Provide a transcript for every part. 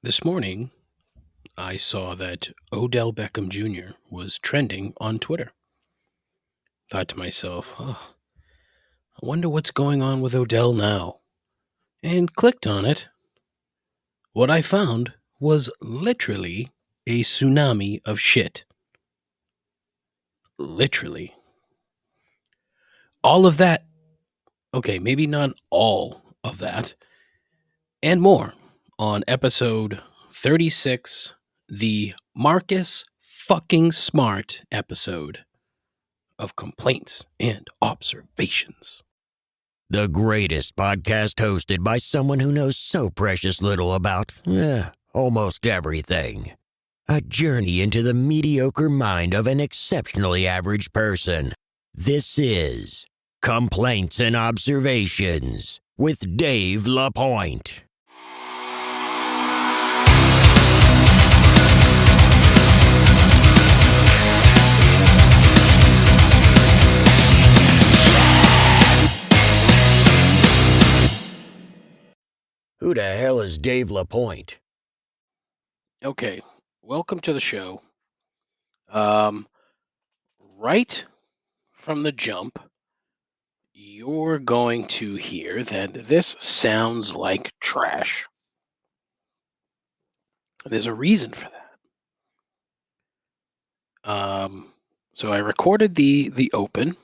This morning, I saw that Odell Beckham Jr. was trending on Twitter. Thought to myself, oh, I wonder what's going on with Odell now. And clicked on it. What I found was literally a tsunami of shit. Literally. All of that. Okay, maybe not all of that. And more on episode 36, the Marcus fucking Smart episode of Complaints and Observations. The greatest podcast hosted by someone who knows so precious little about almost everything. A journey into the mediocre mind of an exceptionally average person. This is Complaints and Observations with Dave LaPointe. Who the hell is Dave LaPointe? Okay, welcome to the show. Right from the jump, you're going to hear that this sounds like trash. There's a reason for that. So I recorded the open.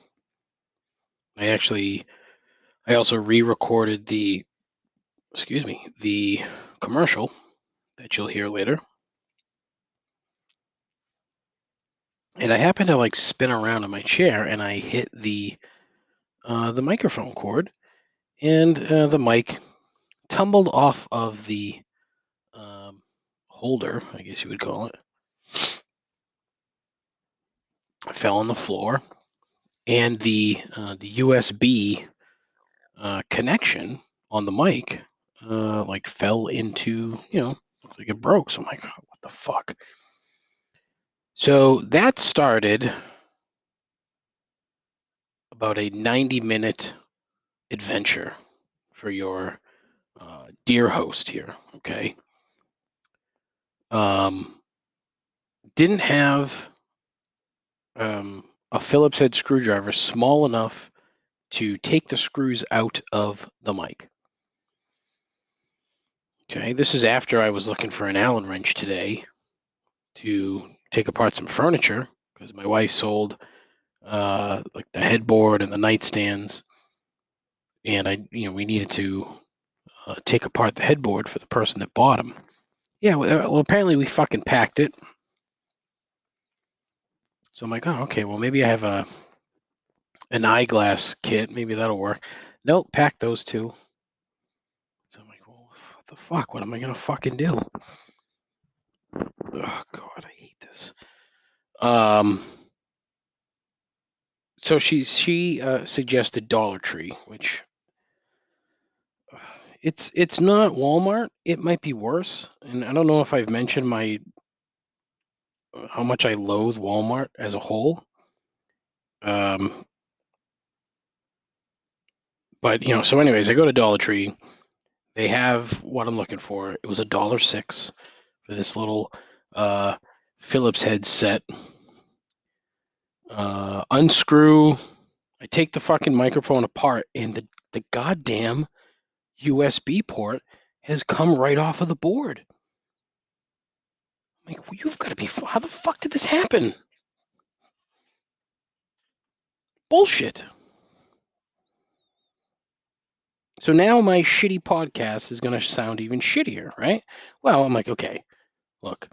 I also re-recorded the commercial that you'll hear later. And I happened to spin around in my chair, and I hit the microphone cord, and the mic tumbled off of the holder, I guess you would call it. I fell on the floor, and the USB connection on the mic fell into, looks like it broke. So I'm like, oh, what the fuck? So that started about a 90-minute adventure for your dear host here. Okay. Didn't have a Phillips head screwdriver small enough to take the screws out of the mic. Okay, this is after I was looking for an Allen wrench today to take apart some furniture because my wife sold the headboard and the nightstands, and we needed to take apart the headboard for the person that bought them. Yeah, well, apparently we fucking packed it. So I'm like, oh, okay, well maybe I have an eyeglass kit. Maybe that'll work. Nope, pack those two. So I'm like, well, what the fuck? What am I gonna fucking do? Oh God, I hate this. So she suggested Dollar Tree, which it's not Walmart. It might be worse, and I don't know if I've mentioned how much I loathe Walmart as a whole. But so anyways, I go to Dollar Tree. They have what I'm looking for. It was $1.06 for this little Phillips head set. Unscrew. I take the fucking microphone apart, and the goddamn USB port has come right off of the board. I'm like, well, you've got to be. How the fuck did this happen? Bullshit. So now my shitty podcast is going to sound even shittier, right? Well, I'm like, okay, look.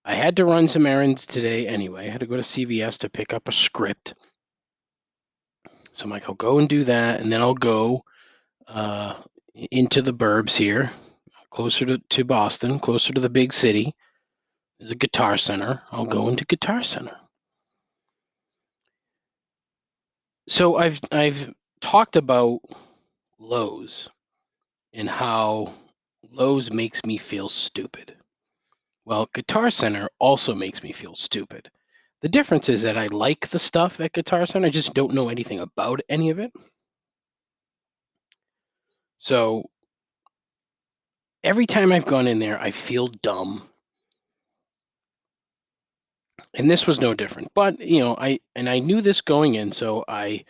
I had to run some errands today anyway. I had to go to CVS to pick up a script. So I'm like, I'll go and do that, and then I'll go into the burbs here, closer to Boston, closer to the big city. There's a Guitar Center. I'll go into Guitar Center. So I've talked about Lowe's and how Lowe's makes me feel stupid. Well, Guitar Center also makes me feel stupid. The difference is that I like the stuff at Guitar Center. I just don't know anything about any of it. So every time I've gone in there, I feel dumb. And this was no different. But, I knew this going in, so I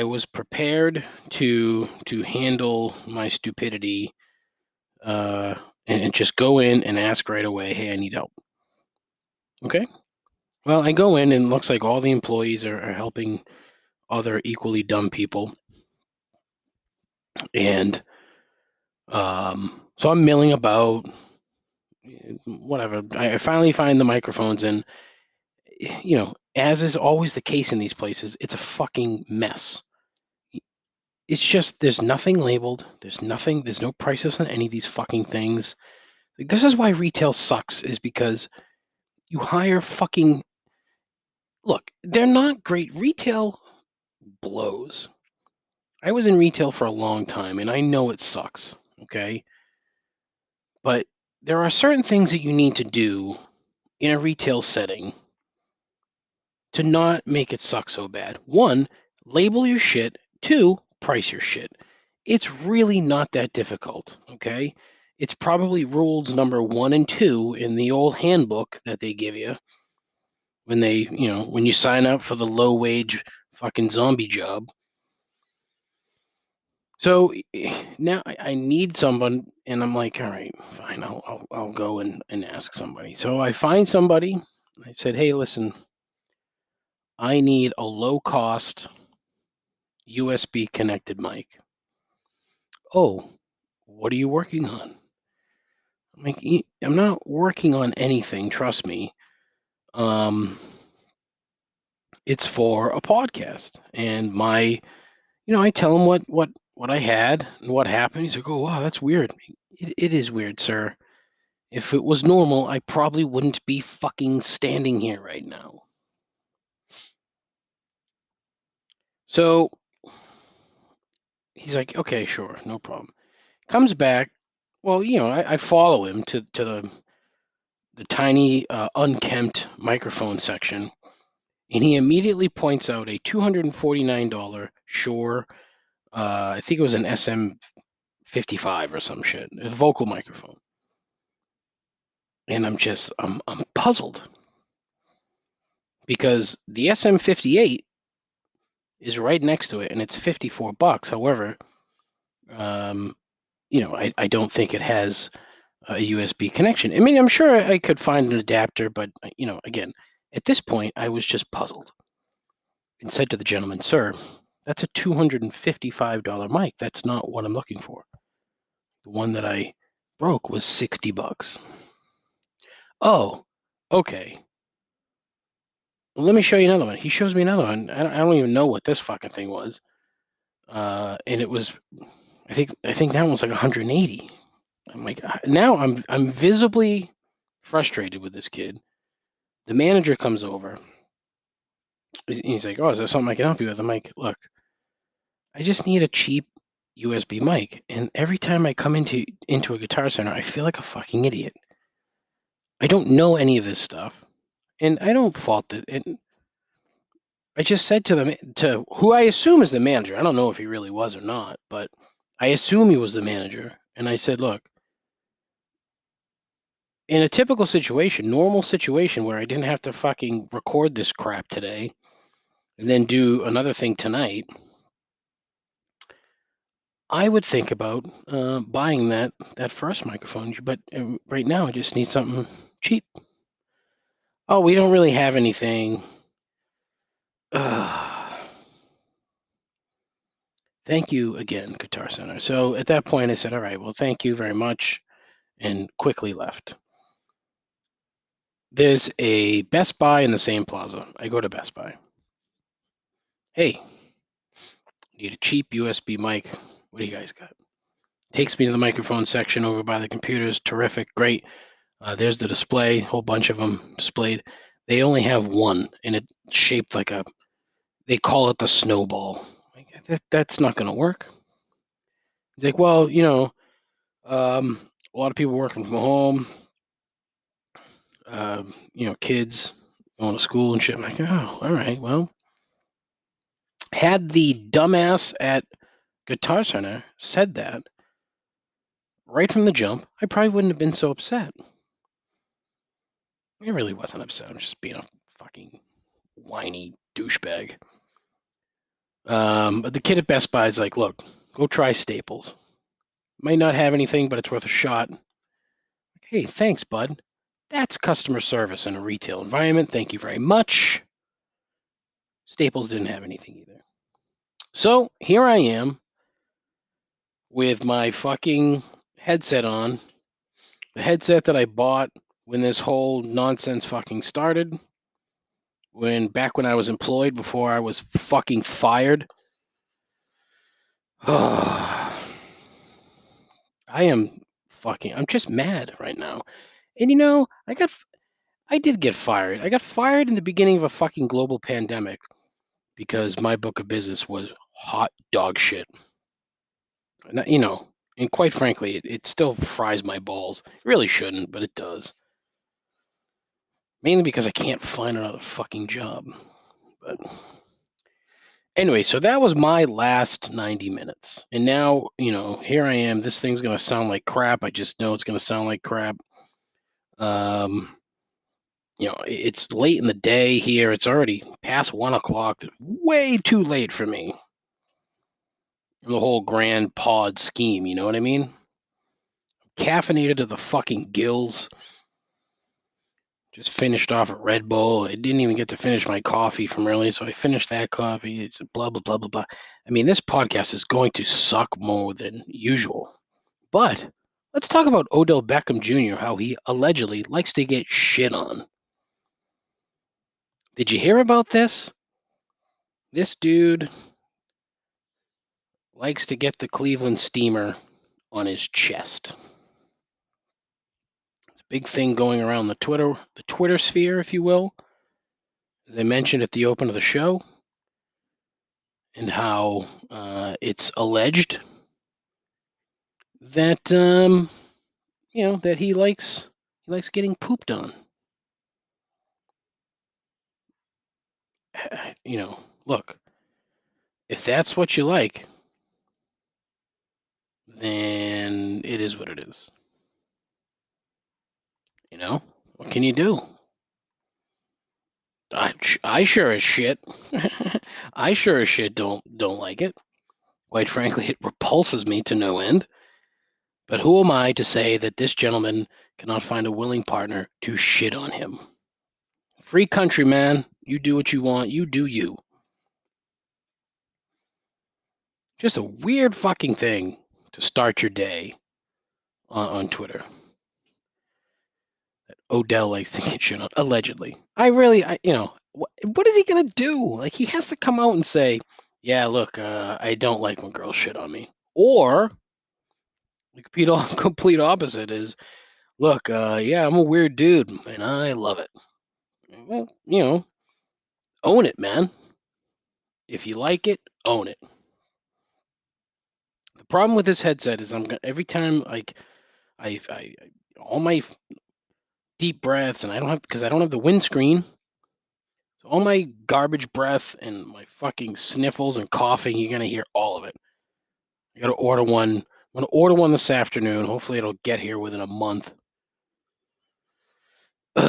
was prepared to handle my stupidity, uh, and just go in and ask right away, "Hey, I need help." Okay? Well, I go in and it looks like all the employees are helping other equally dumb people. And so I'm milling about, whatever. I finally find the microphones, and as is always the case in these places, it's a fucking mess. It's just there's nothing labeled. There's no prices on any of these fucking things. Like, this is why retail sucks, is because you hire fucking look, they're not great. Retail blows. I was in retail for a long time and I know it sucks, okay? But there are certain things that you need to do in a retail setting to not make it suck so bad. One, label your shit. Two, price your shit. It's really not that difficult, okay? It's probably rules number 1 and 2 in the old handbook that they give you when you sign up for the low wage fucking zombie job. So now I need someone, and I'm like, all right, fine, I'll go and ask somebody. So I find somebody. I said, hey, listen, I need a low cost USB connected mic. Oh, what are you working on? I'm like, I'm not working on anything, trust me. Um, it's for a podcast, and I tell him what I had and what happened. He's like, oh wow, that's weird. It is weird, sir. If it was normal, I probably wouldn't be fucking standing here right now. So he's like, okay, sure, no problem. Comes back. Well, I follow him to the tiny, unkempt microphone section, and he immediately points out a $249 Shure, I think it was an SM55 or some shit, a vocal microphone. And I'm puzzled because the SM58 is right next to it and it's $54. However, I don't think it has a USB connection. I mean, I'm sure I could find an adapter, but again, at this point, I was just puzzled and said to the gentleman, "Sir, that's a $255 mic. That's not what I'm looking for. The one that I broke was $60." Oh, okay. Well, let me show you another one. He shows me another one. I don't even know what this fucking thing was. And it was, I think that one was like 180. I'm like, now I'm visibly frustrated with this kid. The manager comes over. He's like, "Oh, is there something I can help you with?" I'm like, "Look, I just need a cheap USB mic, and every time I come into a Guitar Center, I feel like a fucking idiot. I don't know any of this stuff, and I don't fault it." And I just said to who I assume is the manager. I don't know if he really was or not, but I assume he was the manager. And I said, "Look, in a typical situation, normal situation where I didn't have to fucking record this crap today and then do another thing tonight, I would think about buying that first microphone. But right now, I just need something cheap." Oh, we don't really have anything. Thank you again, Guitar Center. So at that point, I said, "All right, well, thank you very much," and quickly left. There's a Best Buy in the same plaza. I go to Best Buy. Hey, need a cheap USB mic. What do you guys got? Takes me to the microphone section over by the computers. Terrific, great. There's the display, whole bunch of them displayed. They only have one, and it's shaped like they call it the snowball. Like, that's not going to work. He's like, well, a lot of people working from home, kids going to school and shit. I'm like, oh, all right, well, had the dumbass at Guitar Center said that, right from the jump, I probably wouldn't have been so upset. I really wasn't upset. I'm just being a fucking whiny douchebag. But the kid at Best Buy is like, look, go try Staples. Might not have anything, but it's worth a shot. Hey, thanks, bud. That's customer service in a retail environment. Thank you very much. Staples didn't have anything either. So here I am with my fucking headset on. The headset that I bought when this whole nonsense fucking started. Back when I was employed before I was fucking fired. I am I'm just mad right now. And I did get fired. I got fired in the beginning of a fucking global pandemic because my book of business was hot dog shit. And quite frankly, it still fries my balls. It really shouldn't, but it does. Mainly because I can't find another fucking job. But anyway, so that was my last 90 minutes. And now, here I am. This thing's going to sound like crap. I just know it's going to sound like crap. It's late in the day here. It's already past 1 o'clock. It's way too late for me. The whole grand pod scheme, you know what I mean? Caffeinated to the fucking gills. Just finished off a Red Bull. I didn't even get to finish my coffee from earlier, so I finished that coffee. It's blah, blah, blah, blah, blah. I mean, this podcast is going to suck more than usual. But let's talk about Odell Beckham Jr., how he allegedly likes to get shit on. Did you hear about this? This dude likes to get the Cleveland Steamer on his chest. It's a big thing going around the Twitter sphere, if you will. As I mentioned at the open of the show, and how it's alleged that that he likes getting pooped on. Look, if that's what you like, then it is what it is. What can you do? I sure as shit, I sure as shit don't like it. Quite frankly, it repulses me to no end. But who am I to say that this gentleman cannot find a willing partner to shit on him? Free country, man. You do what you want. You do you. Just a weird fucking thing to start your day on Twitter. Odell likes to get shit on, allegedly. What is he gonna do? Like, he has to come out and say, "Yeah, look, I don't like when girls shit on me," or the complete opposite is, "Look, yeah, I'm a weird dude and I love it." Well, own it, man. If you like it, own it. The problem with this headset is every time I all my deep breaths, and I don't have the windscreen. So all my garbage breath and my fucking sniffles and coughing, you're gonna hear all of it. I gotta order one. I'm gonna order one this afternoon. Hopefully it'll get here within a month. All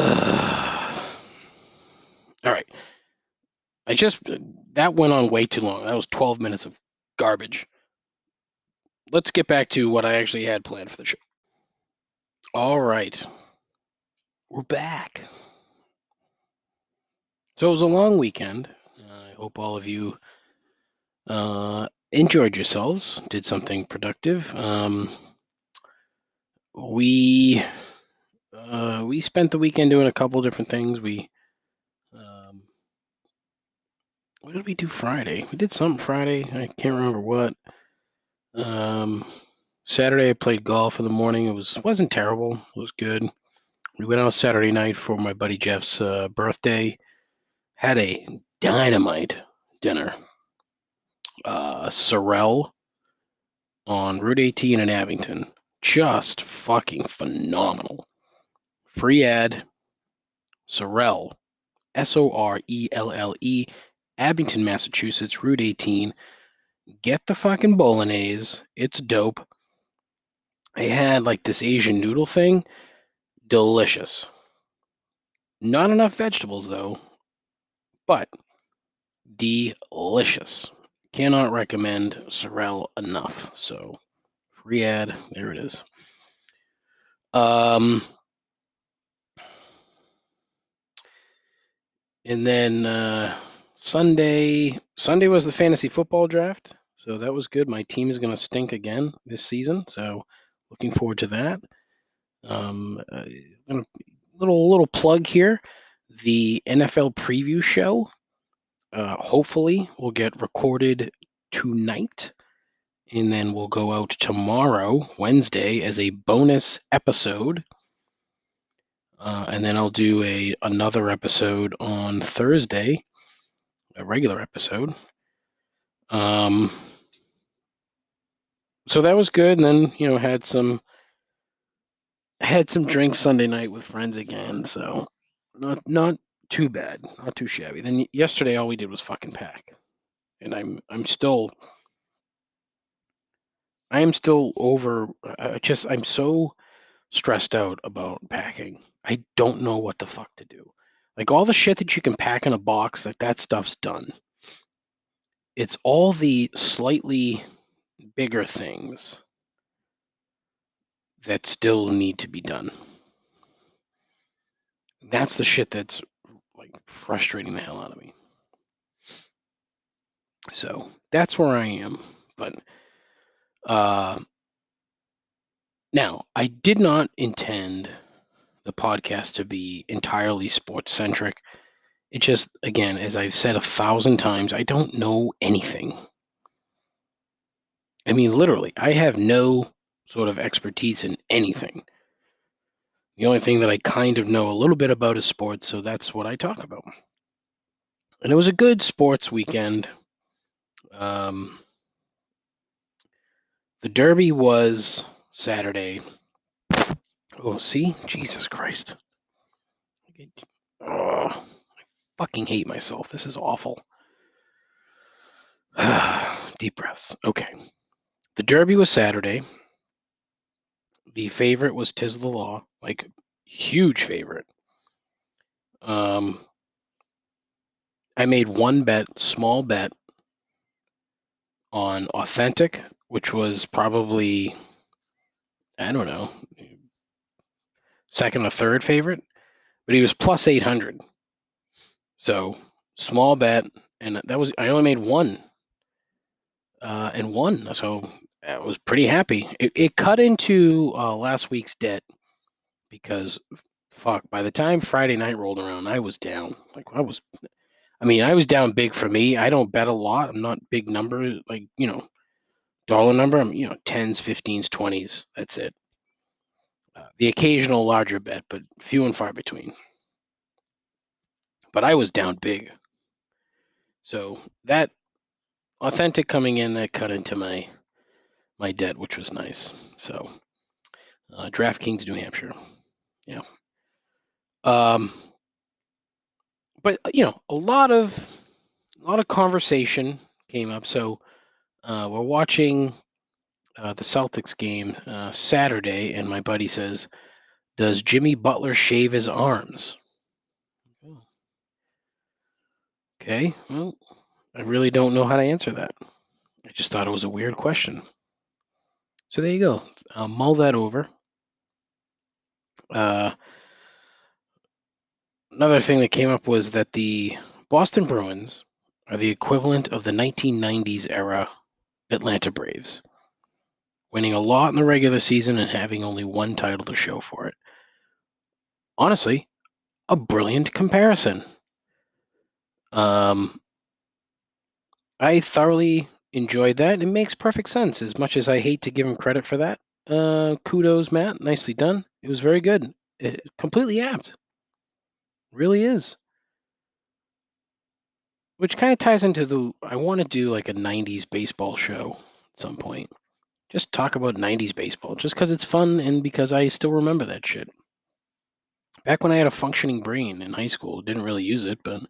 right. That went on way too long. That was 12 minutes of garbage. Let's get back to what I actually had planned for the show. All right. We're back. So it was a long weekend. I hope all of you enjoyed yourselves, did something productive. We spent the weekend doing a couple different things. What did we do Friday? We did something Friday. I can't remember what. Saturday I played golf in the morning. Wasn't terrible. It was good. We went out Saturday night for my buddy Jeff's birthday. Had a dynamite dinner. Sorrel on Route 18 in Abington. Just fucking phenomenal. Free ad. Sorrel. Sorelle. Abington, Massachusetts, Route 18. Get the fucking bolognese. It's dope. I had like this Asian noodle thing. Delicious. Not enough vegetables though, but delicious. Cannot recommend Sorrel enough. So free ad, there it is. And then Sunday was the fantasy football draft, so that was good. My team is going to stink again this season, so looking forward to that. Little plug here: the NFL preview show hopefully will get recorded tonight, and then we'll go out tomorrow, Wednesday, as a bonus episode. And then I'll do another episode on Thursday, a regular episode. So that was good, and then had some drinks Sunday night with friends again. So not too bad, not too shabby. Then yesterday, all we did was fucking pack, and I'm still over. I'm so stressed out about packing. I don't know what the fuck to do. Like all the shit that you can pack in a box, like that stuff's done. It's all the slightly bigger things that still need to be done. That's the shit that's like frustrating the hell out of me. So that's where I am. But now I did not intend the podcast to be entirely sports centric. It just, again, as I've said 1,000 times, I don't know anything. I mean, literally, I have no sort of expertise in anything. The only thing that I kind of know a little bit about is sports, so that's what I talk about. And it was a good sports weekend. The Derby was Saturday. Oh, see? Jesus Christ. Oh, I fucking hate myself. This is awful. Deep breaths. Okay. The Derby was Saturday. The favorite was Tiz the Law, like huge favorite. I made one bet, small bet, on Authentic, which was probably, I don't know, second or third favorite, but he was plus 800. So small bet, and I only made one, and won. So I was pretty happy. It cut into last week's debt because fuck, by the time Friday night rolled around, I was down. I was down big for me. I don't bet a lot. I'm not big number, like, dollar number. I'm, tens, 15s, 20s. That's it. The occasional larger bet, but few and far between. But I was down big. So that Authentic coming in, that cut into my debt, which was nice. So DraftKings New Hampshire. Yeah. But a lot of conversation came up. So we're watching the Celtics game Saturday, and my buddy says, "Does Jimmy Butler shave his arms?" Oh, okay, well, I really don't know how to answer that. I just thought it was a weird question. So there you go. I'll mull that over. Uh, Another thing that came up was that the Boston Bruins are the equivalent of the 1990s era Atlanta Braves, winning a lot in the regular season and having only one title to show for it. Honestly, a brilliant comparison. I thoroughly enjoyed that. It makes perfect sense. As much as I hate to give him credit for that, kudos, Matt. Nicely done. It was very good. Completely apt. Really is. Which kind of ties into I want to do like a 90s baseball show at some point. Just talk about 90s baseball, just because it's fun and because I still remember that shit. Back when I had a functioning brain in high school, didn't really use it, but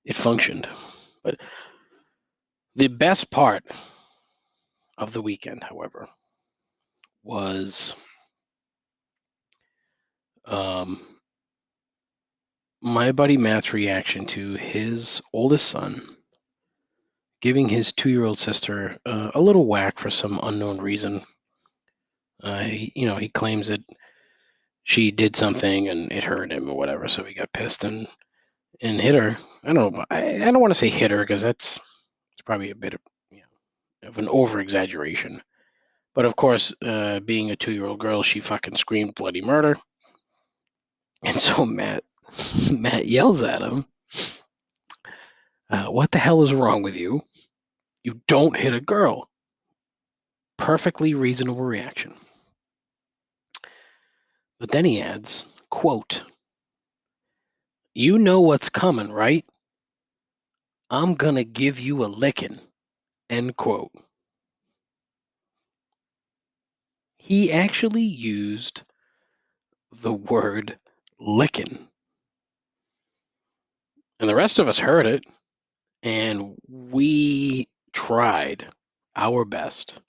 it functioned. But the best part of the weekend, however, was my buddy Matt's reaction to his oldest son giving his 2-year-old sister a little whack for some unknown reason. He claims that she did something and it hurt him or whatever, so he got pissed and hit her. I don't know. I don't want to say hit her because it's probably a bit of of an over exaggeration. But of course, being a 2-year-old girl, she fucking screamed bloody murder. And so Matt yells at him, "What the hell is wrong with you? You don't hit a girl." Perfectly reasonable reaction. But then he adds, quote, "You know what's coming, right? I'm gonna give you a licking." End quote. He actually used the word licking. And the rest of us heard it, and we tried our best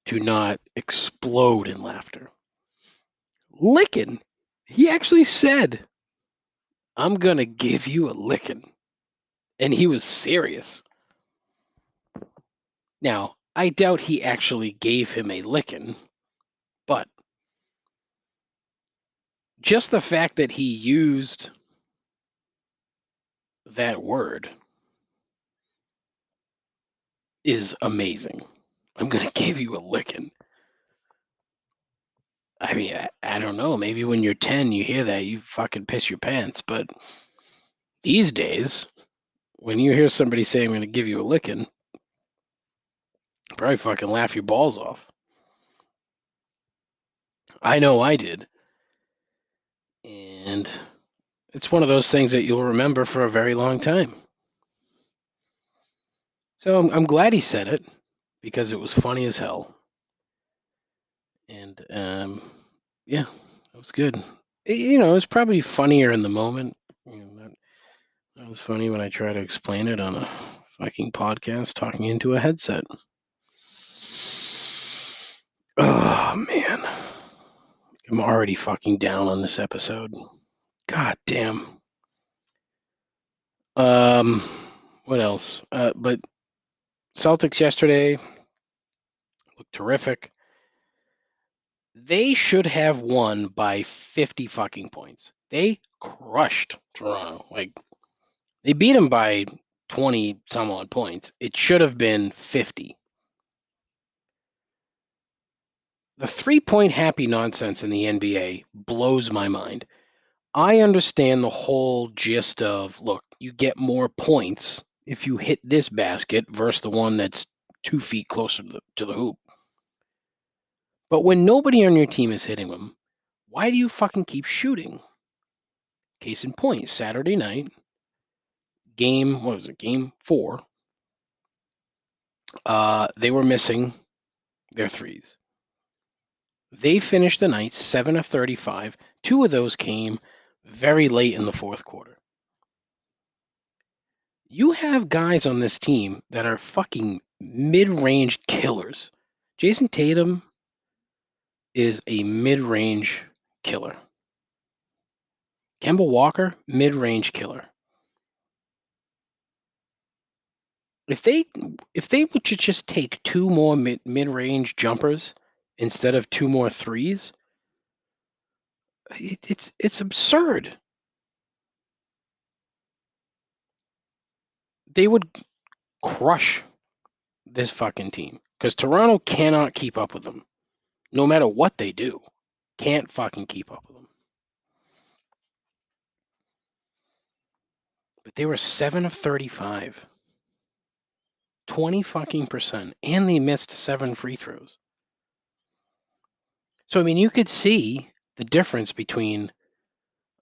to not explode in laughter. Licking. He actually said, "I'm going to give you a licking." And he was serious. Now, I doubt he actually gave him a licking, but just the fact that he used that word is amazing. "I'm going to give you a licking." I mean, I don't know. Maybe when you're 10, you hear that, you fucking piss your pants. But these days, when you hear somebody say, "I'm going to give you a licking," you probably fucking laugh your balls off. I know I did. And it's one of those things that you'll remember for a very long time. So I'm glad he said it because it was funny as hell. And yeah, it was good. It was probably funnier in the moment. That was funny when I try to explain it on a fucking podcast talking into a headset. Oh man, I'm already fucking down on this episode. God damn. Um, what else? But Celtics yesterday looked terrific. They should have won by 50 fucking points. They crushed Toronto. Like they beat them by 20 some odd points. It should have been 50. The 3-point happy nonsense in the NBA blows my mind. I understand the whole gist of, look, you get more points if you hit this basket versus the one that's 2 feet closer to the hoop. But when nobody on your team is hitting them, why do you fucking keep shooting? Case in point, Saturday night, game 4, they were missing their threes. They finished the night 7 of 35. 2 of those came very late in the fourth quarter. You have guys on this team that are fucking mid-range killers. Jason Tatum is a mid-range killer. Kemba Walker, mid-range killer. If they would just take 2 more mid-range jumpers instead of 2 more threes, it's absurd. They would crush this fucking team because Toronto cannot keep up with them. No matter what they do, can't fucking keep up with them. But they were 7 of 35. 20 fucking percent, and they missed 7 free throws. So I mean, you could see the difference between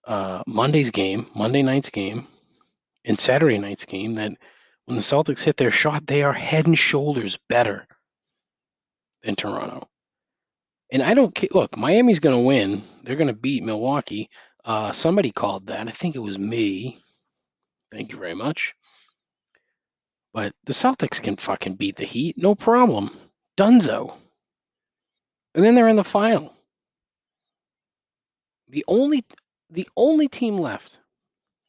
Monday night's game, and Saturday night's game. That when the Celtics hit their shot, they are head and shoulders better than Toronto. And I don't care. Look, Miami's going to win. They're going to beat Milwaukee. Somebody called that. I think it was me. Thank you very much. But the Celtics can fucking beat the Heat, no problem. Dunzo. And then they're in the final. The only team left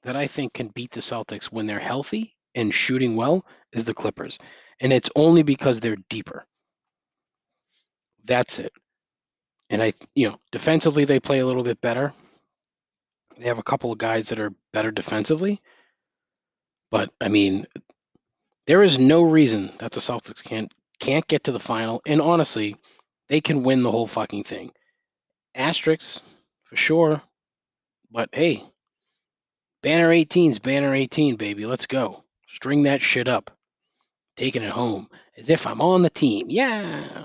that I think can beat the Celtics when they're healthy and shooting well is the Clippers. And it's only because they're deeper. That's it. And defensively they play a little bit better. They have a couple of guys that are better defensively. But I mean, there is no reason that the Celtics can't get to the final. And honestly, they can win the whole fucking thing. Asterisks for sure. But hey, Banner 18's Banner 18, baby. Let's go. String that shit up. Taking it home as if I'm on the team. Yeah.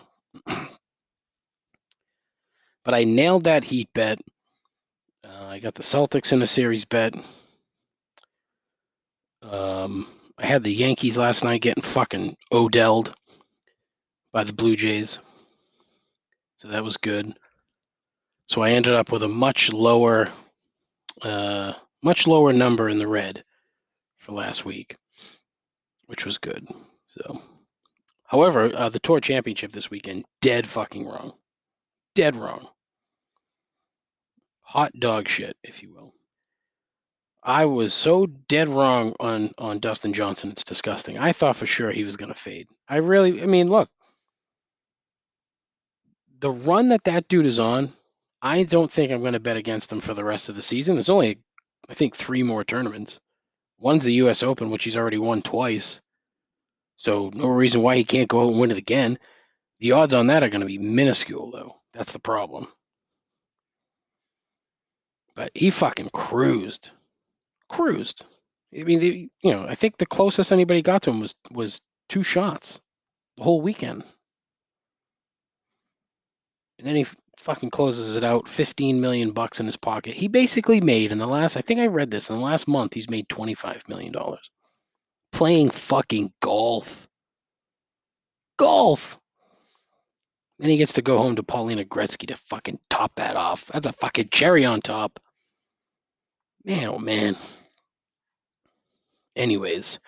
But I nailed that Heat bet. I got the Celtics in a series bet. I had the Yankees last night getting fucking Odelled by the Blue Jays. So that was good. So I ended up with a much lower number in the red for last week, which was good. So, however, the Tour Championship this weekend, dead fucking wrong. Dead wrong. Hot dog shit, if you will. I was so dead wrong on Dustin Johnson. It's disgusting. I thought for sure he was going to fade. I mean, look, the run that dude is on, I don't think I'm going to bet against him for the rest of the season. There's only, I think, 3 more tournaments. One's the U.S. Open, which he's already won twice. So no reason why he can't go out and win it again. The odds on that are going to be minuscule, though. That's the problem. But he fucking cruised. Cruised. I mean, I think the closest anybody got to him was 2 shots the whole weekend. And then he fucking closes it out, $15 million in his pocket. He basically made I think I read this, in the last month, he's made $25 million. Playing fucking golf. Golf! Then he gets to go home to Paulina Gretzky to fucking top that off. That's a fucking cherry on top. Man, oh man. Anyways,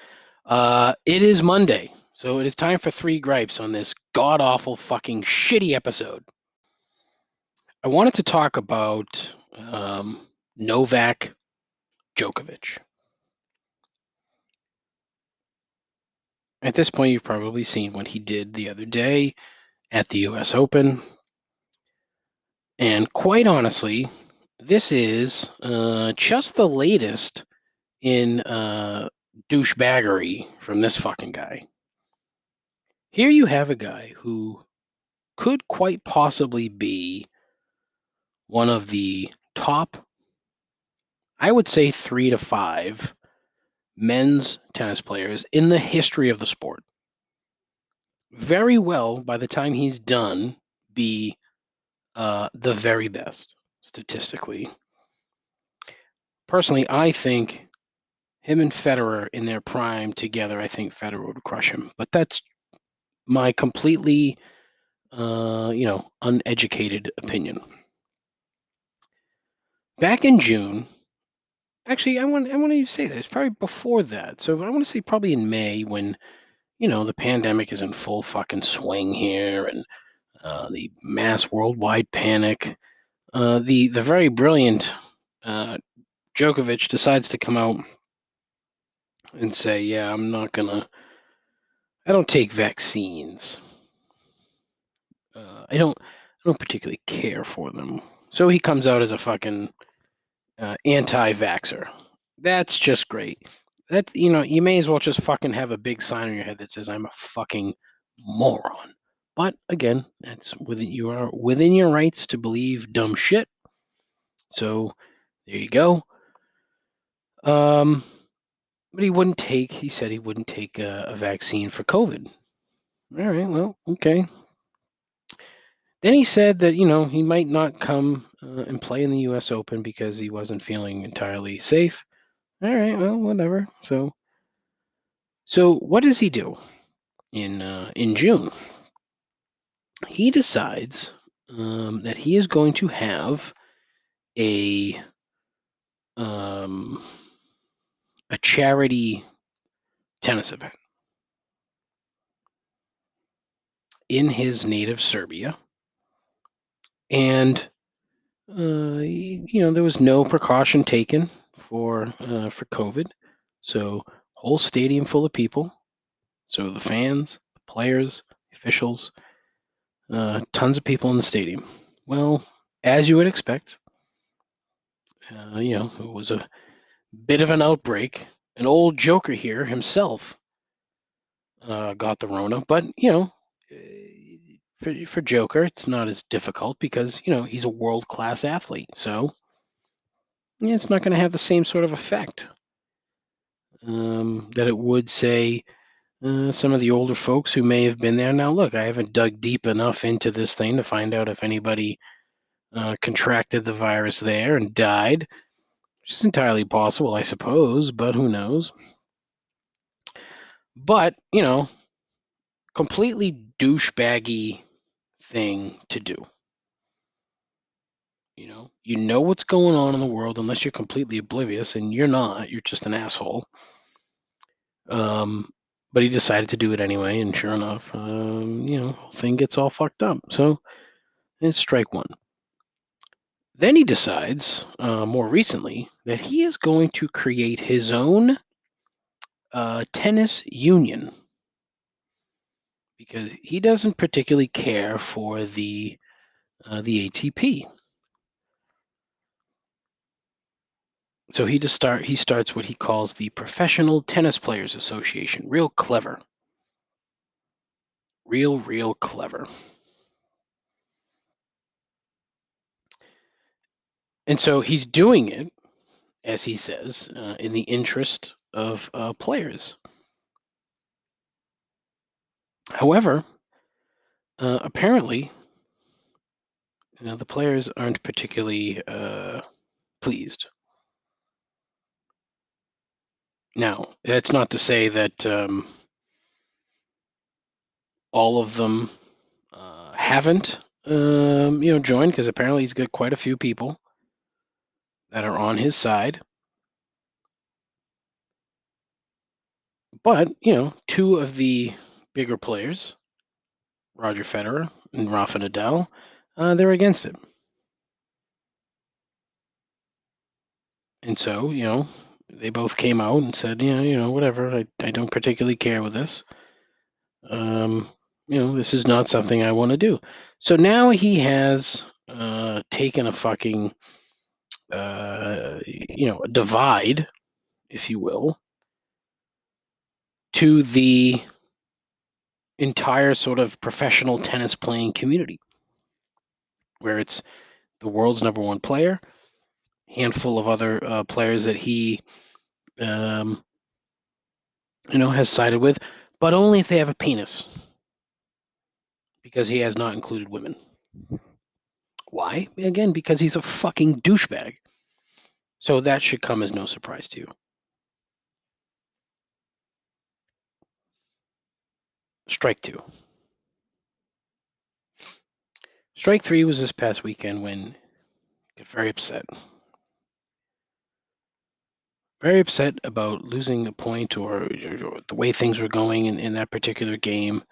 it is Monday, so it is time for 3 gripes on this god-awful fucking shitty episode. I wanted to talk about Novak Djokovic. At this point, you've probably seen what he did the other day at the U.S. Open. And quite honestly, this is just the latest in douchebaggery from this fucking guy. Here you have a guy who could quite possibly be one of the top, I would say 3 to 5 men's tennis players in the history of the sport. Very well, by the time he's done, be the very best statistically. Personally, I think him and Federer in their prime together, I think Federer would crush him. But that's my completely, uneducated opinion. Back in June, actually, I want to say that it's probably before that. So I want to say probably in May when, the pandemic is in full fucking swing here and the mass worldwide panic. The very brilliant Djokovic decides to come out and say, "Yeah, I don't take vaccines. I don't particularly care for them." So he comes out as a fucking anti-vaxxer. That's just great. That you may as well just fucking have a big sign on your head that says "I'm a fucking moron." But again, you are within your rights to believe dumb shit. So there you go. But he said he wouldn't take a vaccine for COVID. All right, well, okay. Then he said that, he might not come and play in the U.S. Open because he wasn't feeling entirely safe. All right, well, whatever. So what does he do in June? He decides that he is going to have a charity tennis event in his native Serbia. And there was no precaution taken for COVID, so whole stadium full of people. So the fans, the players, officials, tons of people in the stadium. Well, as you would expect, it was a bit of an outbreak. An old joker here himself got the Rona, but for Joker, it's not as difficult because he's a world class athlete, so yeah, it's not going to have the same sort of effect that it would say some of the older folks who may have been there. Now, look, I haven't dug deep enough into this thing to find out if anybody contracted the virus there and died, which is entirely possible, I suppose, but who knows? But, completely douchebaggy thing to do. You know what's going on in the world unless you're completely oblivious, and you're not. You're just an asshole. Um, but he decided to do it anyway, and sure enough, thing gets all fucked up. So it's strike one. Then he decides, more recently, that he is going to create his own tennis union because he doesn't particularly care for the ATP. So he starts what he calls the Professional Tennis Players Association. Real clever. Real clever. And so he's doing it, as he says, in the interest of players. However, apparently, the players aren't particularly pleased. Now, that's not to say that all of them haven't, joined, because apparently he's got quite a few people that are on his side. But, two of the bigger players, Roger Federer and Rafa Nadal, they're against it. And so, they both came out and said, whatever, I don't particularly care with this. This is not something I want to do. So now he has taken a fucking, a divide, if you will, to the entire sort of professional tennis playing community, where it's the world's number one player, handful of other players that he, has sided with, but only if they have a penis, because he has not included women. Why? Again, because he's a fucking douchebag. So that should come as no surprise to you. Strike two. Strike three was this past weekend when I got very upset. Very upset about losing a point or the way things were going in that particular game.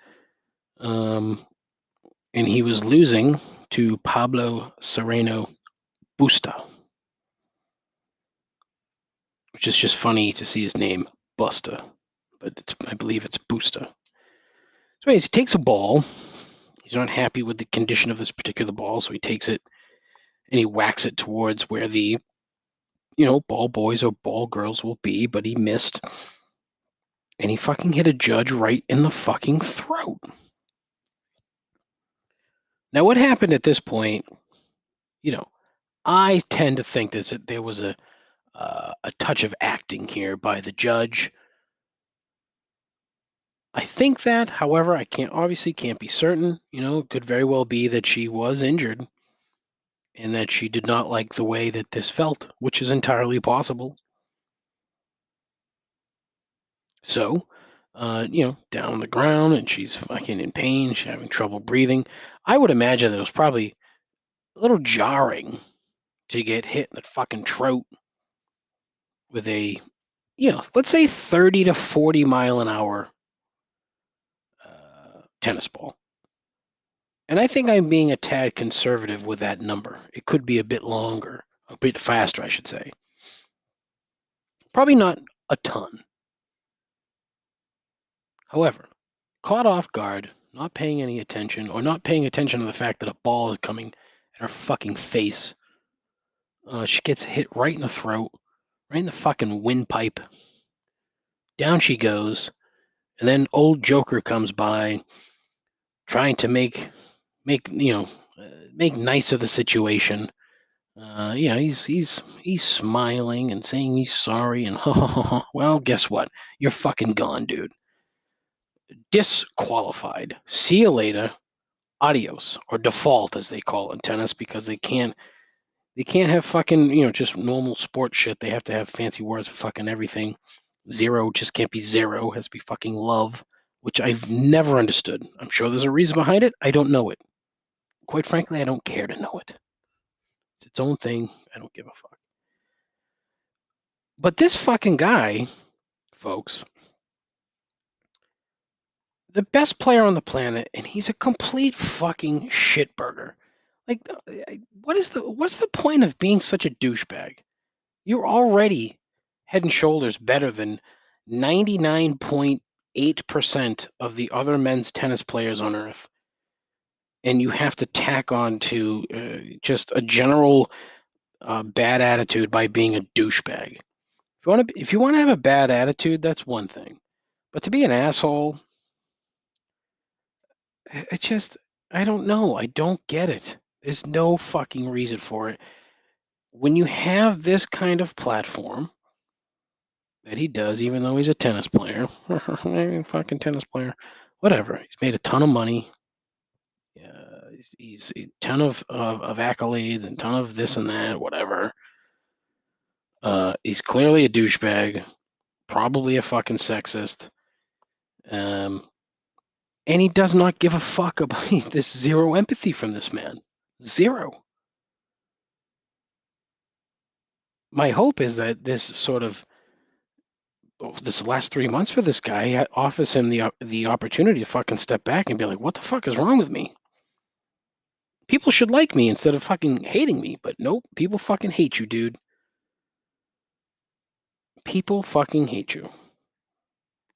And he was losing to Pablo Sereno Busta, which is just funny to see his name, Busta, but I believe it's Busta. So anyways, he takes a ball. He's not happy with the condition of this particular ball, so he takes it and he whacks it towards where the ball boys or ball girls will be, but he missed. And he fucking hit a judge right in the fucking throat. Now, what happened at this point, I tend to think that there was a touch of acting here by the judge. I think that, however, I can't be certain. It could very well be that she was injured and that she did not like the way that this felt, which is entirely possible. So, down on the ground, and she's fucking in pain. She's having trouble breathing. I would imagine that it was probably a little jarring to get hit in the fucking throat with a, let's say 30 to 40 mile an hour tennis ball. And I think I'm being a tad conservative with that number. It could be a bit longer, a bit faster, I should say. Probably not a ton. However, caught off guard, not paying any attention, or not paying attention to the fact that a ball is coming at her fucking face. She gets hit right in the throat, right in the fucking windpipe. Down she goes, and then old Joker comes by, trying to make nice of the situation. He's smiling and saying he's sorry, and well, guess what? You're fucking gone, dude. Disqualified. See you later. Adios, or default as they call it in tennis, because they can't have fucking just normal sport shit. They have to have fancy words for fucking everything. Zero just can't be zero. It has to be fucking love, which I've never understood. I'm sure there's a reason behind it. I don't know it. Quite frankly, I don't care to know it. It's its own thing. I don't give a fuck. But this fucking guy, folks, the best player on the planet, and he's a complete fucking shitburger. Like, what's the point of being such a douchebag? You're already head and shoulders better than 99.8% of the other men's tennis players on earth, and you have to tack on to just a general bad attitude by being a douchebag. If you want to have a bad attitude, that's one thing, but to be an asshole, it just, I don't know. I don't get it. There's no fucking reason for it. When you have this kind of platform that he does, even though he's a tennis player, fucking tennis player, whatever. He's made a ton of money. He's a ton of accolades and ton of this and that, whatever. He's clearly a douchebag, probably a fucking sexist. Um, and he does not give a fuck about this. Zero empathy from this man. Zero. My hope is that this last 3 months for this guy offers him the opportunity to fucking step back and be like, what the fuck is wrong with me? People should like me instead of fucking hating me, but nope, people fucking hate you, dude. People fucking hate you.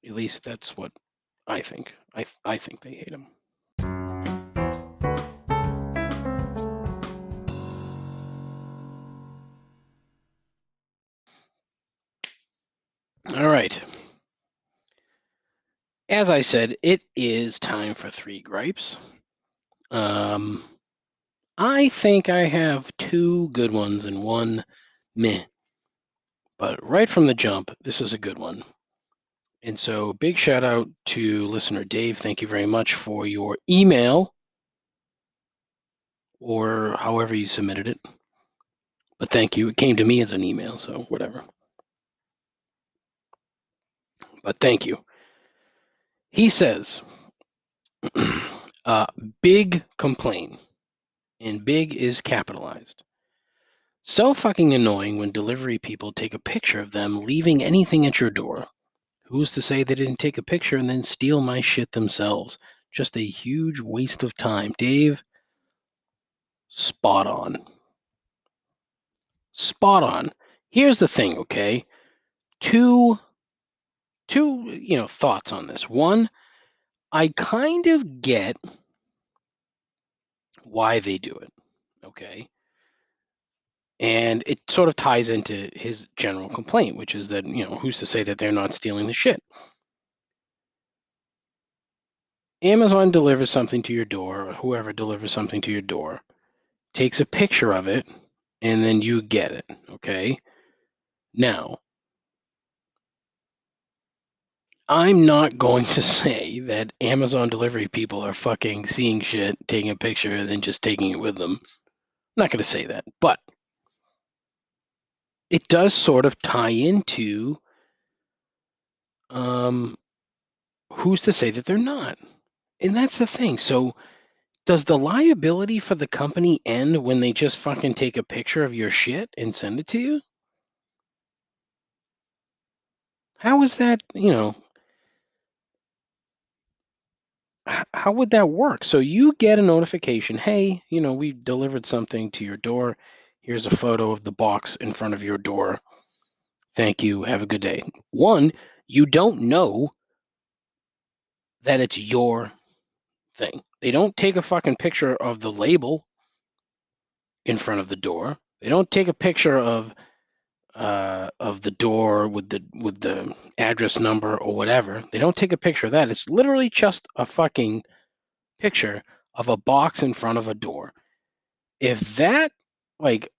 At least that's what I think. I think they hate him. All right. As I said, it is time for 3 gripes. I think I have 2 good ones and 1 meh. But right from the jump, this is a good one. And so, big shout out to listener Dave. Thank you very much for your email, or however you submitted it. But thank you. It came to me as an email, so whatever. But thank you. He says, big complaint, and big is capitalized. So fucking annoying when delivery people take a picture of them leaving anything at your door. Who's to say they didn't take a picture and then steal my shit themselves? Just a huge waste of time. Dave, spot on. Spot on. Here's the thing, okay? Two thoughts on this. One, I kind of get why they do it, okay? And it sort of ties into his general complaint, which is that, who's to say that they're not stealing the shit? Amazon delivers something to your door, or whoever delivers something to your door, takes a picture of it, and then you get it, okay? Now, I'm not going to say that Amazon delivery people are fucking seeing shit, taking a picture, and then just taking it with them. I'm not going to say that, but it does sort of tie into who's to say that they're not? And that's the thing. So, does the liability for the company end when they just fucking take a picture of your shit and send it to you? How is that, how would that work? So you get a notification, hey, we delivered something to your door. Here's a photo of the box in front of your door. Thank you. Have a good day. One, you don't know that it's your thing. They don't take a fucking picture of the label in front of the door. They don't take a picture of the door with the address number or whatever. They don't take a picture of that. It's literally just a fucking picture of a box in front of a door. If that like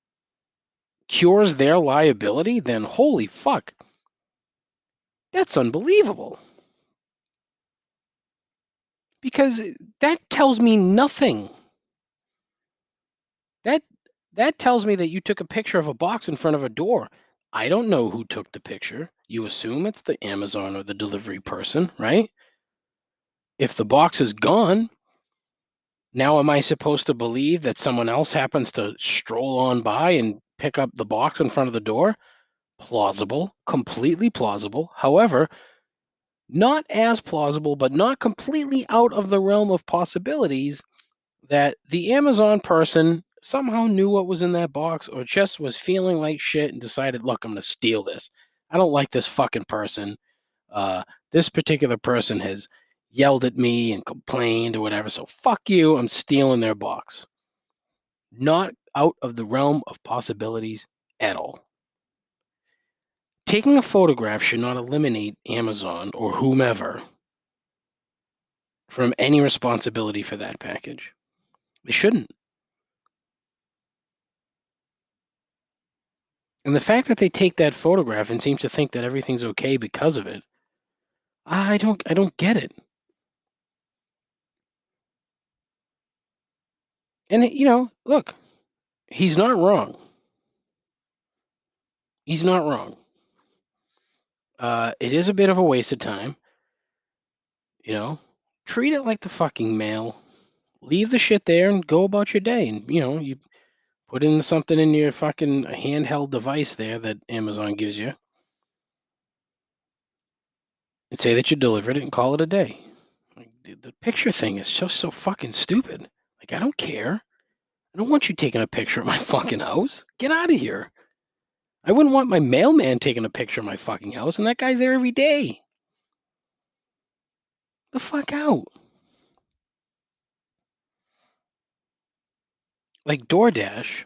cures their liability, then holy fuck, that's unbelievable. Because that tells me nothing. That that tells me that you took a picture of a box in front of a door. I don't know who took the picture. You assume it's the Amazon or the delivery person, right? If the box is gone, now am I supposed to believe that someone else happens to stroll on by and pick up the box in front of the door? Plausible, completely plausible. However, not as plausible, but not completely out of the realm of possibilities that the Amazon person somehow knew what was in that box or just was feeling like shit and decided, look, I'm going to steal this. I don't like this fucking person. Uh, this particular person has yelled at me and complained or whatever. So fuck you. I'm stealing their box. Not out of the realm of possibilities at all. Taking a photograph should not eliminate Amazon or whomever from any responsibility for that package. They shouldn't. And the fact that they take that photograph and seem to think that everything's okay because of it, I don't get it. And look, he's not wrong. He's not wrong. It is a bit of a waste of time. You know, treat it like the fucking mail. Leave the shit there and go about your day. And you put in something in your fucking handheld device there that Amazon gives you, and say that you delivered it and call it a day. Like, the picture thing is just so fucking stupid. Like, I don't care. I don't want you taking a picture of my fucking house. Get out of here. I wouldn't want my mailman taking a picture of my fucking house, and that guy's there every day. The fuck out. Like DoorDash,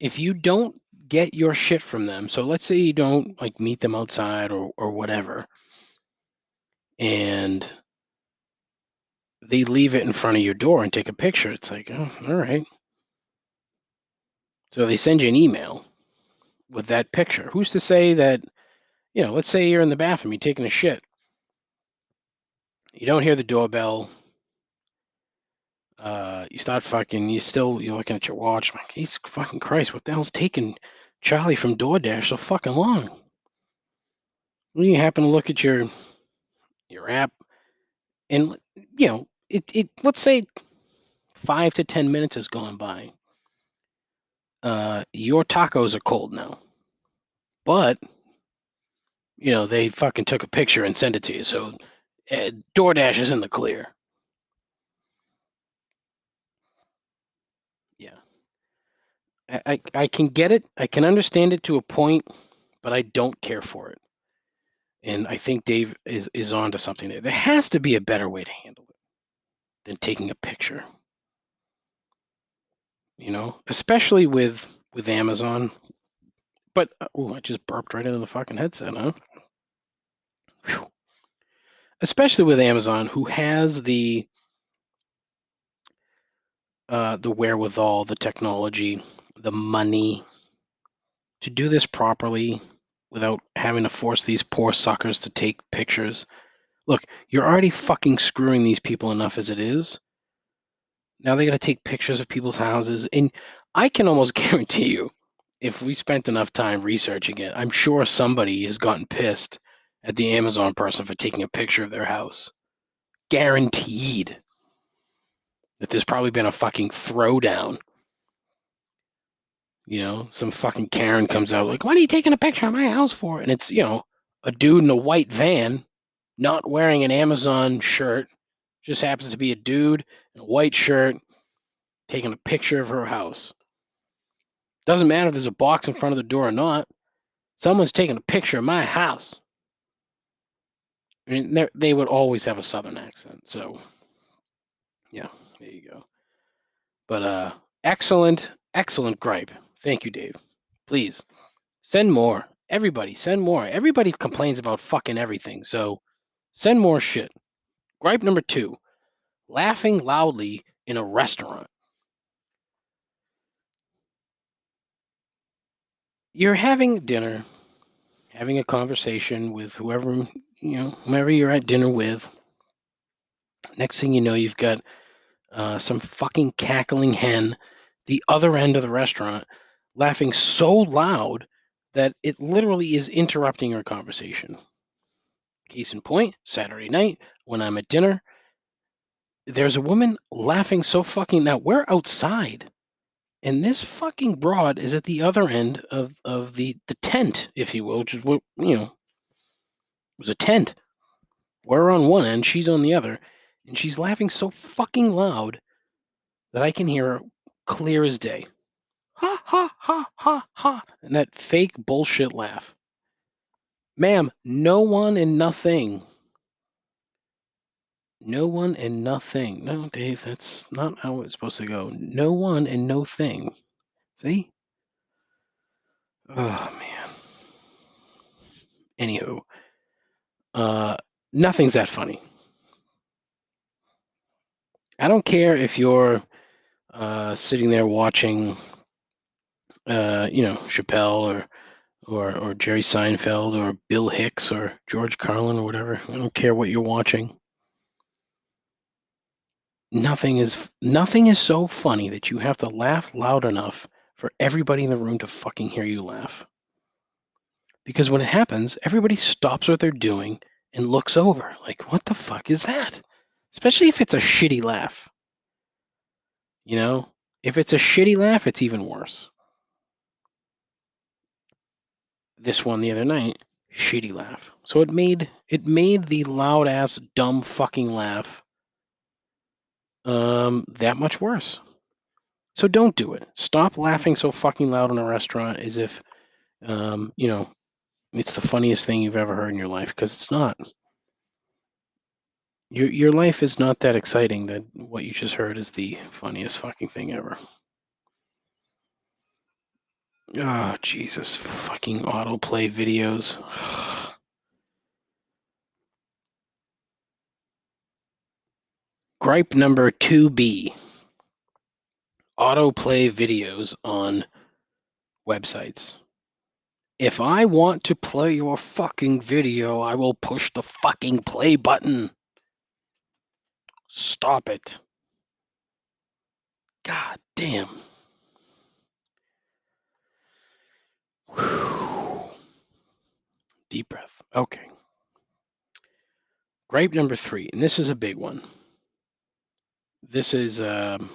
if you don't get your shit from them, so let's say you don't like meet them outside or whatever, and they leave it in front of your door and take a picture, it's like, oh, all right. So they send you an email with that picture. Who's to say that, let's say you're in the bathroom, you're taking a shit. You don't hear the doorbell. You start fucking, you're looking at your watch. Like, Jesus fucking Christ, what the hell's taking Charlie from DoorDash so fucking long? When you happen to look at your app, and it let's say 5 to 10 minutes has gone by. Your tacos are cold now, but they fucking took a picture and sent it to you, so DoorDash is in the clear. Yeah, I can get it. I can understand it to a point, but I don't care for it. And I think Dave is onto something there. There has to be a better way to handle it than taking a picture. Especially with Amazon. But I just burped right into the fucking headset, huh? Whew. Especially with Amazon, who has the wherewithal, the technology, the money to do this properly without having to force these poor suckers to take pictures. Look, you're already fucking screwing these people enough as it is. Now they got to take pictures of people's houses. And I can almost guarantee you, if we spent enough time researching it, I'm sure somebody has gotten pissed at the Amazon person for taking a picture of their house. Guaranteed that there's probably been a fucking throwdown. Some fucking Karen comes out like, what are you taking a picture of my house for? And it's, a dude in a white van not wearing an Amazon shirt, just happens to be a dude in a white shirt taking a picture of her house. Doesn't matter if there's a box in front of the door or not. Someone's taking a picture of my house. I mean, they would always have a Southern accent. So, yeah, there you go. But excellent, excellent gripe. Thank you, Dave. Please send more. Everybody, send more. Everybody complains about fucking everything. So send more shit. Gripe number 2, laughing loudly in a restaurant. You're having dinner, having a conversation with whoever you're at dinner with. Next thing you know, you've got some fucking cackling hen, the other end of the restaurant, laughing so loud that it literally is interrupting our conversation. Case in point, Saturday night when I'm at dinner, there's a woman laughing so fucking. Now we're outside, and this fucking broad is at the other end of the tent, if you will, which is what it was a tent. We're on one end, she's on the other, and she's laughing so fucking loud that I can hear her clear as day. Ha ha ha ha ha, and that fake bullshit laugh. Ma'am, no one and nothing. No one and nothing. No, Dave, that's not how it's supposed to go. No one and no thing. See? Oh man. Anywho, uh, nothing's that funny. I don't care if you're sitting there watching, Chappelle or Jerry Seinfeld or Bill Hicks or George Carlin or whatever. I don't care what you're watching. Nothing is so funny that you have to laugh loud enough for everybody in the room to fucking hear you laugh. Because when it happens, everybody stops what they're doing and looks over. Like, what the fuck is that? Especially if it's a shitty laugh. If it's a shitty laugh, it's even worse. This one the other night, shitty laugh. So it made the loud ass dumb fucking laugh that much worse. So don't do it. Stop laughing so fucking loud in a restaurant as if it's the funniest thing you've ever heard in your life, because it's not. Your life is not that exciting that what you just heard is the funniest fucking thing ever. Oh, Jesus. Fucking autoplay videos. Gripe number 2B. Autoplay videos on websites. If I want to play your fucking video, I will push the fucking play button. Stop it. God damn. Whew. Deep breath. Okay. Gripe number 3, and this is a big one. This was in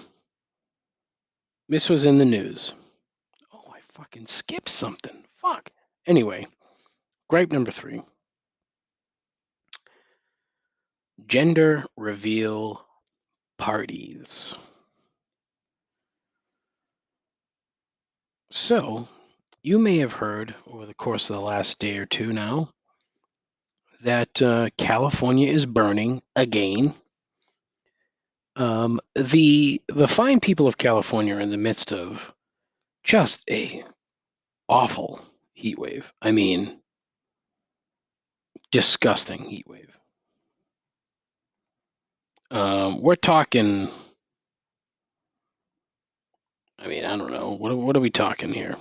the news. Oh, I fucking skipped something. Fuck. Anyway, gripe number 3. Gender reveal parties. So, you may have heard over the course of the last day or two now that California is burning again. The fine people of California are in the midst of just a awful heat wave. I mean, disgusting heat wave. We're talking. I mean, I don't know. What are we talking here?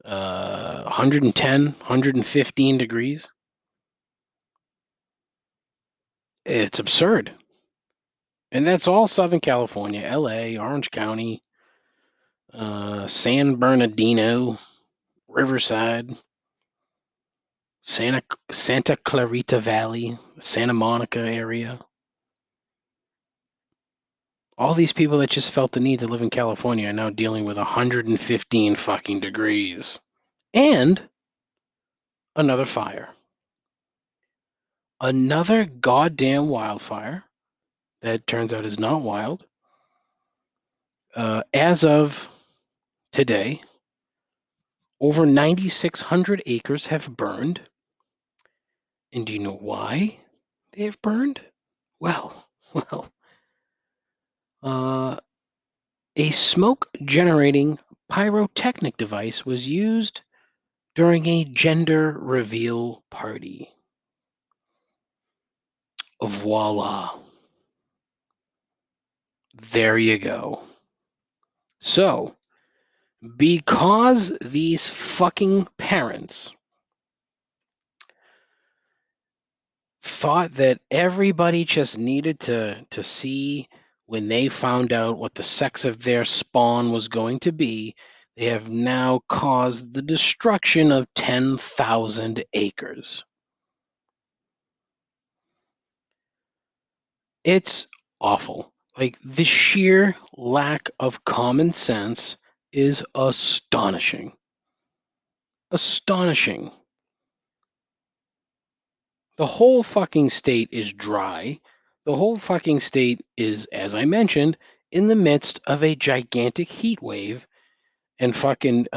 110, 115 degrees. It's absurd. And that's all Southern California, LA, Orange County, San Bernardino, Riverside, Santa Clarita Valley, Santa Monica area. All these people that just felt the need to live in California are now dealing with 115 fucking degrees and another fire. Another goddamn wildfire that turns out is not wild. As of today, over 9,600 acres have burned. And do you know why they have burned? Well, well, uh, a smoke generating pyrotechnic device was used during a gender reveal party. Voila. There you go. So, because these fucking parents thought that everybody just needed to see when they found out what the sex of their spawn was going to be, they have now caused the destruction of 10,000 acres. It's awful. Like, the sheer lack of common sense is astonishing. Astonishing. The whole fucking state is dry. The whole fucking state is, as I mentioned, in the midst of a gigantic heat wave, and fucking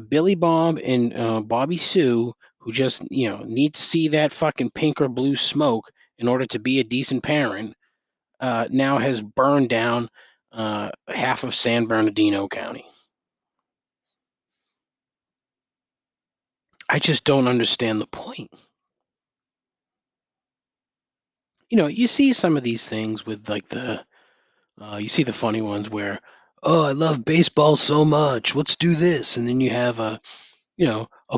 Billy Bob and Bobby Sue, who just need to see that fucking pink or blue smoke in order to be a decent parent, now has burned down half of San Bernardino County. I just don't understand the point. You see some of these things with like you see the funny ones where, oh, I love baseball so much. Let's do this, and then you have a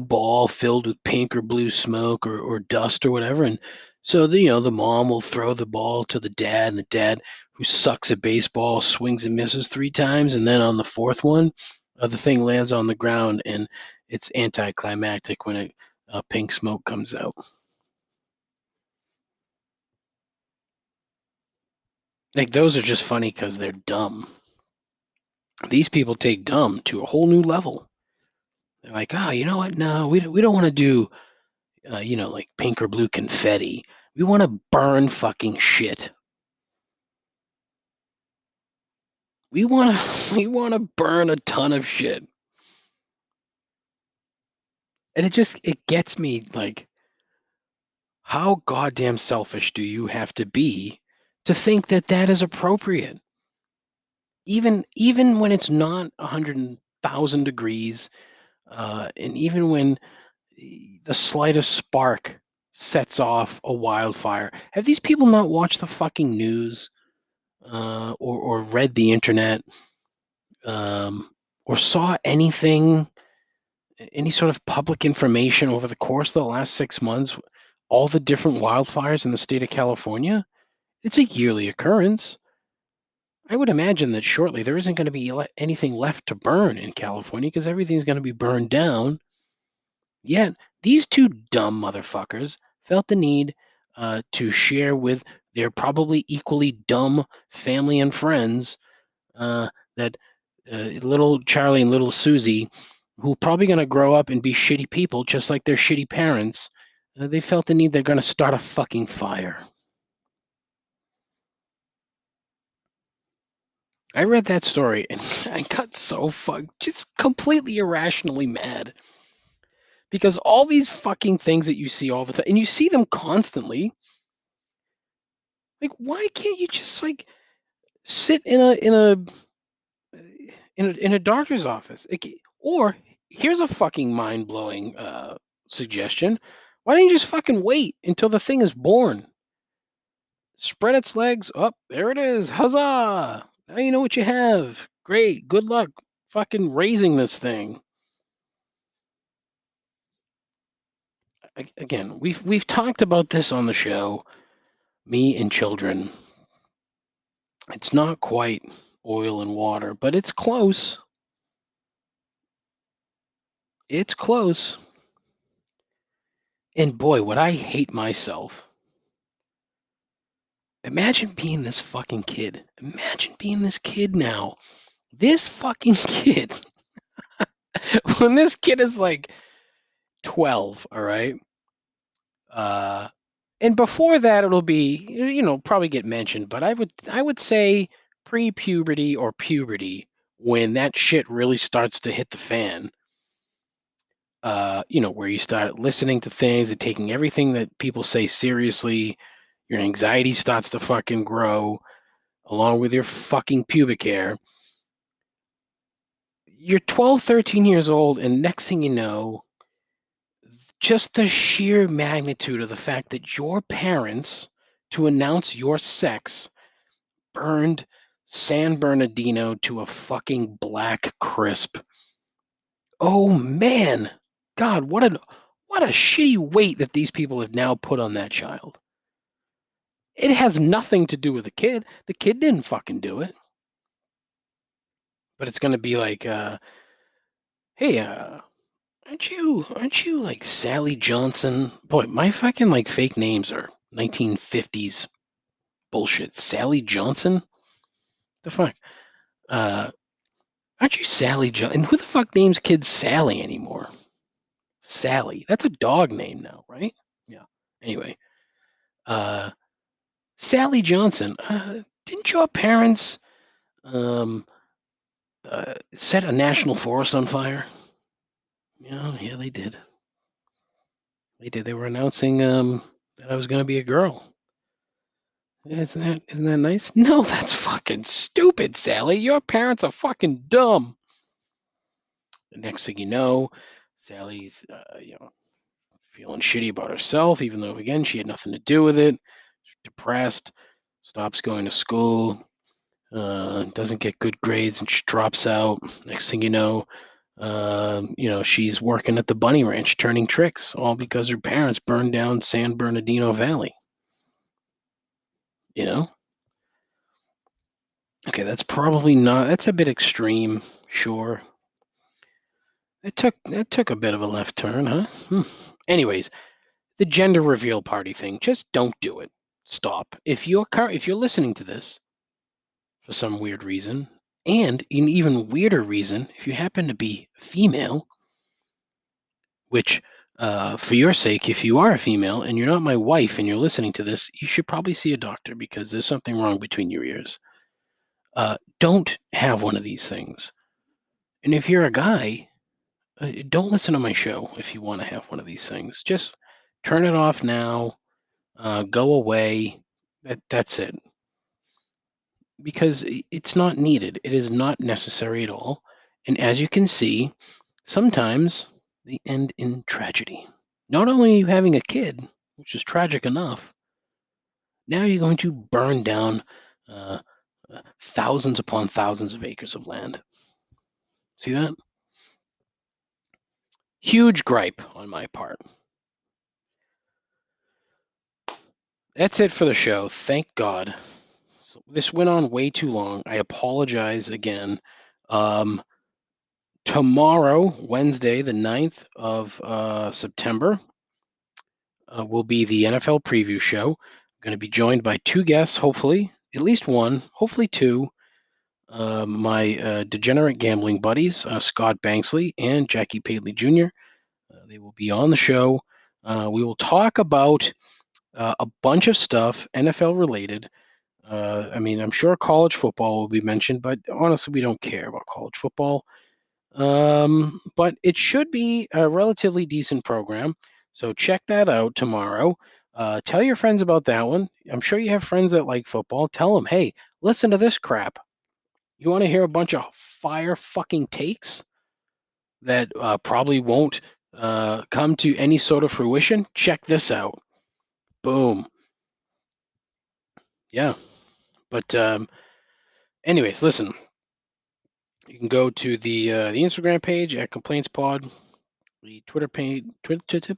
ball filled with pink or blue smoke or dust or whatever, and so the mom will throw the ball to the dad, and the dad, who sucks at baseball, swings and misses 3 times, and then on the fourth one, the thing lands on the ground, and it's anticlimactic when pink smoke comes out. Like, those are just funny because they're dumb. These people take dumb to a whole new level. They're like, oh, you know what? No, we don't want to do, like pink or blue confetti. We want to burn fucking shit. We want to we want to burn a ton of shit. And it gets me, like, how goddamn selfish do you have to be to think that that is appropriate? Even when it's not 100,000 degrees, and even when the slightest spark sets off a wildfire. Have these people not watched the fucking news, or read the internet, or saw anything, any sort of public information over the course of the last 6 months? All the different wildfires in the state of California? It's a yearly occurrence. I would imagine that shortly there isn't going to be anything left to burn in California because everything's going to be burned down. Yet these two dumb motherfuckers felt the need to share with their probably equally dumb family and friends that little Charlie and little Susie, who are probably going to grow up and be shitty people just like their shitty parents, they felt the need they're going to start a fucking fire. I read that story and I got so just completely irrationally mad. Because all these fucking things that you see all the time, and you see them constantly, like, why can't you just, like, sit in a doctor's office? Or here's a fucking mind-blowing suggestion. Why don't you just fucking wait until the thing is born? Spread its legs. Up, there it is. Huzzah! Now you know what you have. Great. Good luck fucking raising this thing. Again, we've talked about this on the show. Me and children. It's not quite oil and water, but it's close. It's close. And boy, would I hate myself. Imagine being this fucking kid. Imagine being this kid now. This fucking kid. When this kid is like 12, all right? And before that, it'll be, probably get mentioned. But I would say pre-puberty or puberty, when that shit really starts to hit the fan. Where you start listening to things and taking everything that people say seriously. Your anxiety starts to fucking grow along with your fucking pubic hair. You're 12, 13 years old, and next thing you know, just the sheer magnitude of the fact that your parents, to announce your sex, burned San Bernardino to a fucking black crisp. Oh man, God, what a shitty weight that these people have now put on that child. It has nothing to do with the kid. The kid didn't fucking do it. But it's gonna be like, hey, aren't you like Sally Johnson? Boy, my fucking like fake names are 1950s bullshit. Sally Johnson? The fuck? Uh, aren't you Sally Johnson? And who the fuck names kids Sally anymore? Sally. That's a dog name now, right? Yeah. Anyway, uh, Sally Johnson. Didn't your parents um, set a national forest on fire? Yeah, they did. They did. They were announcing that I was going to be a girl. Isn't that nice? No, that's fucking stupid, Sally. Your parents are fucking dumb. The next thing you know, Sally's feeling shitty about herself, even though again she had nothing to do with it. She's depressed, stops going to school, doesn't get good grades, and she drops out. Next thing she's working at the bunny ranch turning tricks, all because her parents burned down San Bernardino Valley. You know? Okay, that's a bit extreme, sure. That took a bit of a left turn, huh? Anyways, the gender reveal party thing, just don't do it. Stop. If you're listening to this for some weird reason, and an even weirder reason, if you happen to be female, which for your sake, if you are a female and you're not my wife and you're listening to this, you should probably see a doctor because there's something wrong between your ears. Don't have one of these things. And if you're a guy, don't listen to my show if you want to have one of these things. Just turn it off now. Go away. That's it. Because it's not needed. It is not necessary at all. And as you can see, sometimes they end in tragedy. Not only are you having a kid, which is tragic enough, now you're going to burn down uh, thousands upon thousands of acres of land. See that? Huge gripe on my part. That's it for the show. Thank God. So this went on way too long. I apologize again. Tomorrow, Wednesday, the 9th of September, will be the NFL preview show. I'm going to be joined by two guests, hopefully, at least one, hopefully two. My degenerate gambling buddies, Scott Banksley and Jackie Paley Jr. They will be on the show. We will talk about a bunch of stuff, NFL related. I'm sure college football will be mentioned, but honestly, we don't care about college football. But it should be a relatively decent program. So check that out tomorrow. Tell your friends about that one. I'm sure you have friends that like football. Tell them, hey, listen to this crap. You want to hear a bunch of fire fucking takes that probably won't come to any sort of fruition? Check this out. Boom. Yeah. But anyways, listen. You can go to the Instagram page at Complaints Pod, the Twitter page, Twitter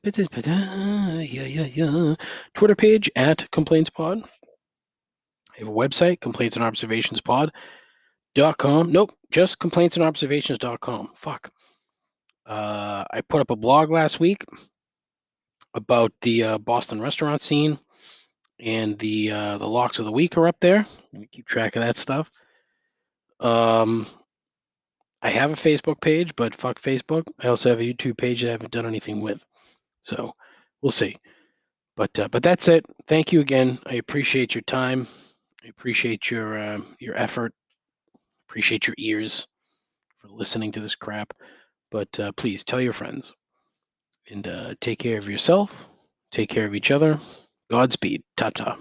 page at Complaints Pod. I have a website, complaintsandobservationspod.com. Nope, just complaintsandobservations.com. Fuck. I put up a blog last week about the Boston restaurant scene, and the locks of the week are up there. Let me keep track of that stuff. I have a Facebook page, but fuck Facebook. I also have a YouTube page that I haven't done anything with. So we'll see. But that's it. Thank you again. I appreciate your time. I appreciate your effort. Appreciate your ears for listening to this crap. But please tell your friends and take care of yourself. Take care of each other. Godspeed. Ta ta.